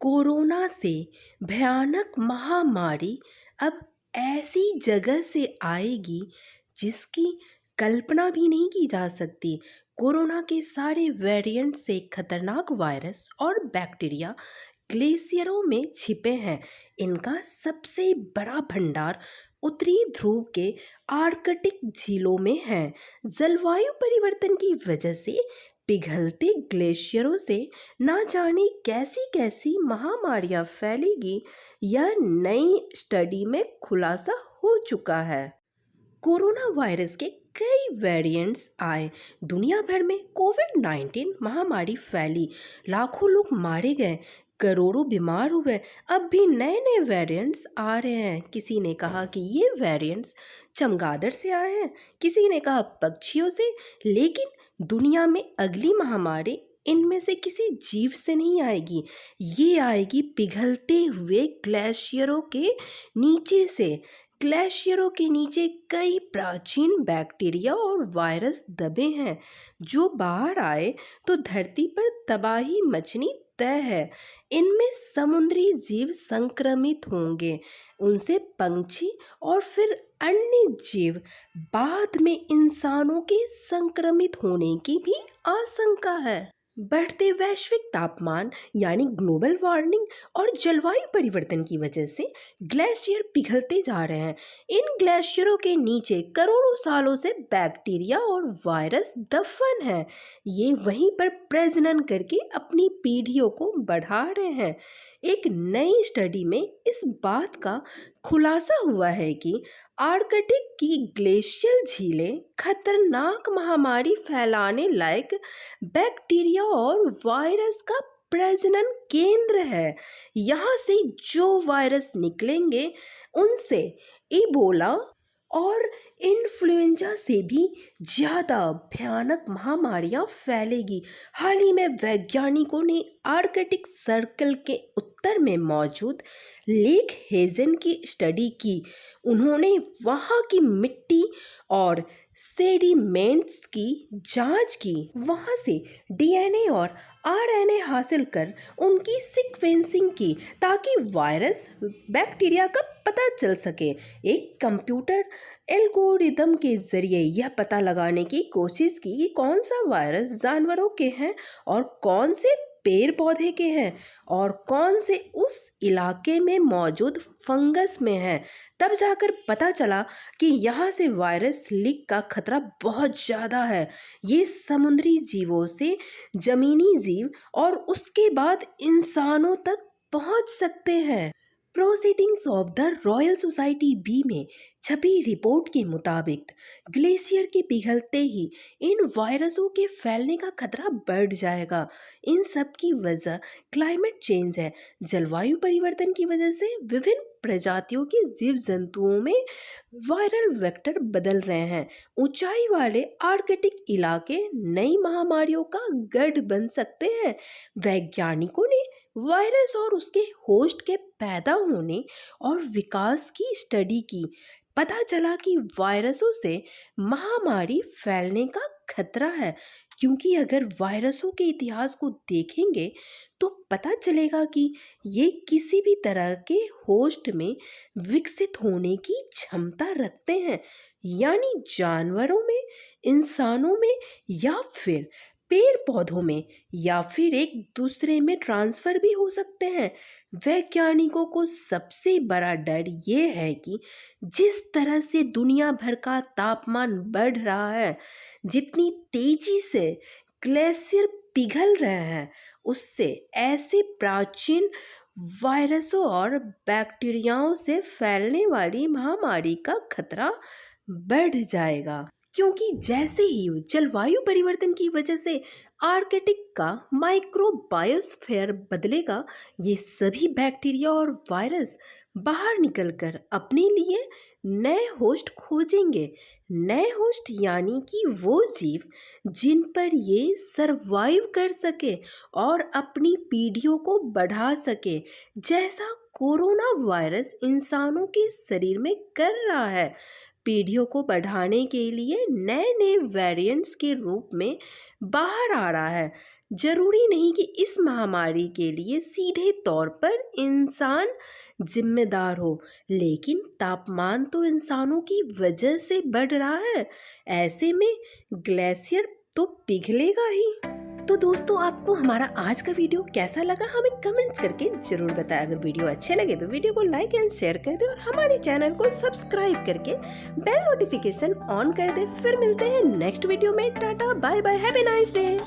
Corona से भयानक महामारी अब ऐसी जगह से आएगी जिसकी कल्पना भी नहीं की जा सकती। कोरोना के सारे वेरिएंट से खतरनाक वायरस और बैक्टीरिया ग्लेशियरों में छिपे हैं। इनका सबसे बड़ा भंडार उत्तरी ध्रुव के आर्कटिक झीलों में है। जलवायु परिवर्तन की वजह से पिघलते ग्लेशियरों से ना जाने कैसी कैसी महामारियां फैलेगी, यह नई स्टडी में खुलासा हो चुका है। कोरोना वायरस के कई वेरिएंट्स आए, दुनिया भर में कोविड-19 महामारी फैली, लाखों लोग मारे गए, करोड़ों बीमार हुए। अब भी नए नए वेरिएंट्स आ रहे हैं। किसी ने कहा कि ये वेरिएंट्स चमगादड़ से आए हैं, किसी ने कहा पक्षियों से, लेकिन दुनिया में अगली महामारी इनमें से किसी जीव से नहीं आएगी। ये आएगी पिघलते हुए ग्लेशियरों के नीचे से। ग्लेशियरों के नीचे कई प्राचीन बैक्टीरिया और वायरस दबे हैं। जो बाहर आए तो धरती पर तबाही मचनी तय है। इनमें समुद्री जीव संक्रमित होंगे, उनसे पंछी और फिर अन्य जीव। बाद में इंसानों के संक्रमित होने की भी आशंका है। बढ़ते वैश्विक तापमान यानी ग्लोबल वार्मिंग और जलवायु परिवर्तन की वजह से ग्लेशियर पिघलते जा रहे हैं। इन ग्लेशियरों के नीचे करोड़ों सालों से बैक्टीरिया और वायरस दफन है। ये वहीं पर प्रजनन करके अपनी पीढ़ियों को बढ़ा रहे हैं। एक नई स्टडी में इस बात का खुलासा हुआ है कि आर्कटिक की ग्लेशियल झीलें खतरनाक महामारी फैलाने लायक बैक्टीरिया और वायरस का प्रजनन केंद्र है। यहाँ से जो वायरस निकलेंगे उनसे इबोला और इन्फ्लुएंजा से भी ज़्यादा भयानक महामारियां फैलेगी। हाल ही में वैज्ञानिकों ने आर्कटिक सर्कल के उत्तर में मौजूद लेक हेजन की स्टडी की। उन्होंने वहाँ की मिट्टी और सेडिमेंट्स की जांच की, वहाँ से डीएनए और आरएनए हासिल कर उनकी सीक्वेंसिंग की ताकि वायरस बैक्टीरिया का पता चल सके। एक कंप्यूटर एल्गोरिदम के जरिए यह पता लगाने की कोशिश की कि कौन सा वायरस जानवरों के हैं और कौन से पेड़ पौधे के हैं और कौन से उस इलाके में मौजूद फंगस में है। तब जाकर पता चला कि यहाँ से वायरस लीक का खतरा बहुत ज़्यादा है। ये समुद्री जीवों से जमीनी जीव और उसके बाद इंसानों तक पहुँच सकते हैं। Proceedings of the Royal Society B में छपी रिपोर्ट के मुताबिक ग्लेशियर के पिघलते ही इन वायरसों के फैलने का खतरा बढ़ जाएगा। इन सब की वजह क्लाइमेट चेंज है। जलवायु परिवर्तन की वजह से विभिन्न प्रजातियों के जीव जंतुओं में वायरल वेक्टर बदल रहे हैं। ऊंचाई वाले आर्कटिक इलाके नई महामारियों का गढ़ बन सकते हैं। वैज्ञानिकों ने वायरस और उसके होस्ट के पैदा होने और विकास की स्टडी की। पता चला कि वायरसों से महामारी फैलने का खतरा है, क्योंकि अगर वायरसों के इतिहास को देखेंगे तो पता चलेगा कि ये किसी भी तरह के होस्ट में विकसित होने की क्षमता रखते हैं, यानी जानवरों में, इंसानों में या फिर पेड़ पौधों में, या फिर एक दूसरे में ट्रांसफर भी हो सकते हैं। वैज्ञानिकों को सबसे बड़ा डर ये है कि जिस तरह से दुनिया भर का तापमान बढ़ रहा है, जितनी तेजी से ग्लेशियर पिघल रहे हैं, उससे ऐसे प्राचीन वायरसों और बैक्टीरियाओं से फैलने वाली महामारी का खतरा बढ़ जाएगा। क्योंकि जैसे ही जलवायु परिवर्तन की वजह से आर्कटिक का माइक्रोबायोस्फीयर बदलेगा, ये सभी बैक्टीरिया और वायरस बाहर निकलकर अपने लिए नए होस्ट खोजेंगे। नए होस्ट यानी कि वो जीव जिन पर ये सरवाइव कर सके और अपनी पीढ़ियों को बढ़ा सके, जैसा कोरोना वायरस इंसानों के शरीर में कर रहा है। पीढ़ियों को बढ़ाने के लिए नए नए वेरिएंट्स के रूप में बाहर आ रहा है। ज़रूरी नहीं कि इस महामारी के लिए सीधे तौर पर इंसान जिम्मेदार हो, लेकिन तापमान तो इंसानों की वजह से बढ़ रहा है। ऐसे में ग्लेशियर तो पिघलेगा ही। तो दोस्तों, आपको हमारा आज का वीडियो कैसा लगा हमें कमेंट्स करके ज़रूर बताएं। अगर वीडियो अच्छे लगे तो वीडियो को लाइक एंड शेयर कर दें और हमारे चैनल को सब्सक्राइब करके बेल नोटिफिकेशन ऑन कर दें। फिर मिलते हैं नेक्स्ट वीडियो में। Tata bye bye, have a nice day.